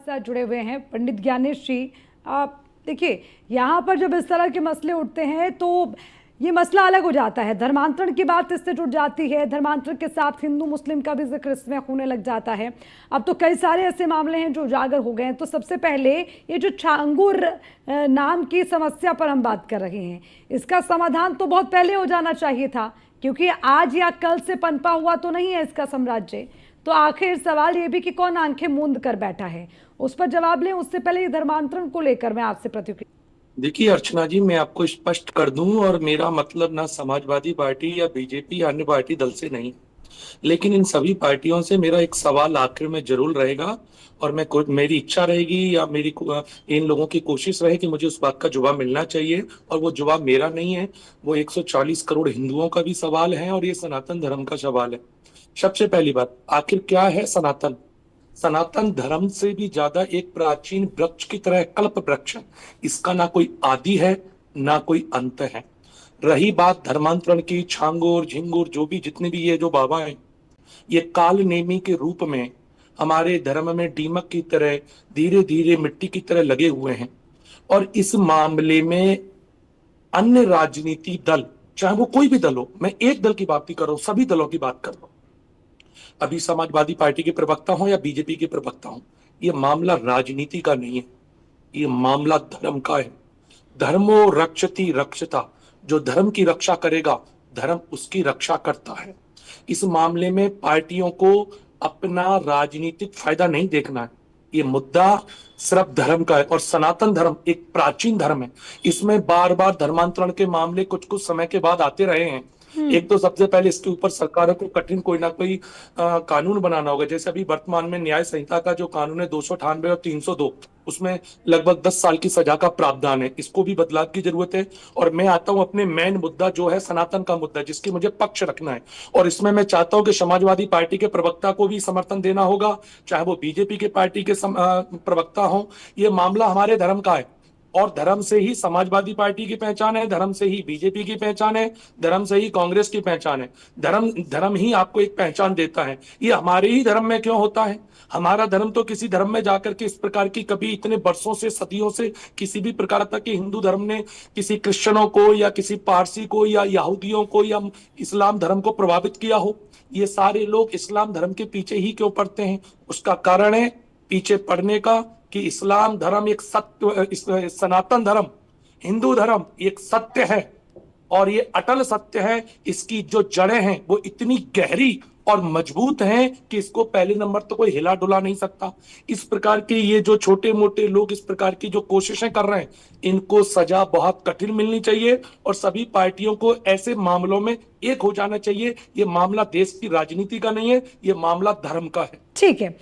साथ जुड़े हुए हैं पंडित ज्ञानेश जी। आप देखिए, यहाँ पर जब इस तरह के मसले उठते हैं तो ये मसला अलग हो जाता है। धर्मांतरण की बात इससे जुड़ जाती है, धर्मांतरण के साथ हिंदू मुस्लिम का भी जिक्र इसमें होने लग जाता है। अब तो कई सारे ऐसे मामले हैं जो उजागर हो गए हैं। तो सबसे पहले ये जो छांगुर नाम की समस्या पर हम बात कर रहे हैं, इसका समाधान तो बहुत पहले हो जाना चाहिए था, क्योंकि आज या कल से पनपा हुआ तो नहीं है इसका साम्राज्य। तो आखिर सवाल ये भी कि कौन आंखें मूंद कर बैठा है, उस पर जवाब लें। उससे पहले ये धर्मांतरण को लेकर मैं आपसे प्रतिक्रिया। देखिए अर्चना जी, मैं आपको स्पष्ट कर दूं, और मेरा मतलब ना समाजवादी पार्टी या बीजेपी या अन्य पार्टी दल से नहीं, लेकिन इन सभी पार्टियों से मेरा एक सवाल आखिर में जरूर रहेगा। और मेरी इच्छा रहेगी या इन लोगों की कोशिश रहे कि मुझे उस बात का जवाब मिलना चाहिए। और वो जवाब मेरा नहीं है, वो 140 करोड़ हिंदुओं का भी सवाल है और ये सनातन धर्म का सवाल है। सबसे पहली बात, आखिर क्या है सनातन? सनातन धर्म से भी ज्यादा एक प्राचीन वृक्ष की तरह कल्प वृक्ष है। इसका ना कोई आदि है, ना कोई अंत है। रही बात धर्मांतरण की, छांगुर झिंगुर जो भी जितने भी ये जो बाबा हैं, ये काल नेमी के रूप में हमारे धर्म में दीमक की तरह धीरे धीरे मिट्टी की तरह लगे हुए हैं। और इस मामले में अन्य राजनीति दल, चाहे वो कोई भी दल हो, मैं एक दल की बात नहीं कर रहा हूं, सभी दलों की बात कर रहा हूं, अभी समाजवादी पार्टी के प्रवक्ता हो या बीजेपी के प्रवक्ता हो, ये मामला राजनीति का नहीं है, ये मामला धर्म का है। धर्मो रक्षति रक्षता, जो धर्म की रक्षा करेगा धर्म उसकी रक्षा करता है। इस मामले में पार्टियों को अपना राजनीतिक फायदा नहीं देखना है। ये मुद्दा सिर्फ धर्म का है, और सनातन धर्म एक प्राचीन धर्म है। इसमें बार बार धर्मांतरण के मामले कुछ कुछ समय के बाद आते रहे हैं। एक तो सबसे पहले इसके ऊपर सरकारों को कठिन कोई ना कोई कानून बनाना होगा। जैसे अभी वर्तमान में न्याय संहिता का जो कानून है 298 और 302, उसमें लगभग 10 साल की सजा का प्रावधान है। इसको भी बदलाव की जरूरत है। और मैं आता हूं अपने मेन मुद्दा जो है सनातन का मुद्दा, जिसकी मुझे पक्ष रखना है। और इसमें मैं चाहता हूं कि समाजवादी पार्टी के प्रवक्ता को भी समर्थन देना होगा, चाहे वो बीजेपी के पार्टी के प्रवक्ता हो। ये मामला हमारे धर्म का है, और धर्म से ही समाजवादी पार्टी की पहचान है, धर्म से ही बीजेपी की पहचान है, धर्म से ही कांग्रेस की पहचान है। धर्म धर्म ही आपको एक पहचान देता है। ये हमारे ही धर्म में क्यों होता है? हमारा धर्म तो किसी धर्म में जाकर के इस प्रकार की कभी इतने वर्षों से सदियों से किसी भी प्रकार तक कि हिंदू धर्म ने किसी क्रिश्चियनों को या किसी पारसी को या यहूदियों को या इस्लाम धर्म को प्रभावित किया हो? ये सारे लोग इस्लाम धर्म के पीछे ही क्यों पड़ते हैं? उसका कारण है पीछे पड़ने का कि इस्लाम धर्म एक सत्य, सनातन धर्म हिंदू धर्म एक सत्य है, और ये अटल सत्य है। इसकी जो जड़ें हैं वो इतनी गहरी और मजबूत हैं कि इसको पहले नंबर तो कोई हिला डुला नहीं सकता। इस प्रकार के ये जो छोटे मोटे लोग इस प्रकार की जो कोशिशें कर रहे हैं, इनको सजा बहुत कठिन मिलनी चाहिए। और सभी पार्टियों को ऐसे मामलों में एक हो जाना चाहिए। ये मामला देश की राजनीति का नहीं है, ये मामला धर्म का है। ठीक है।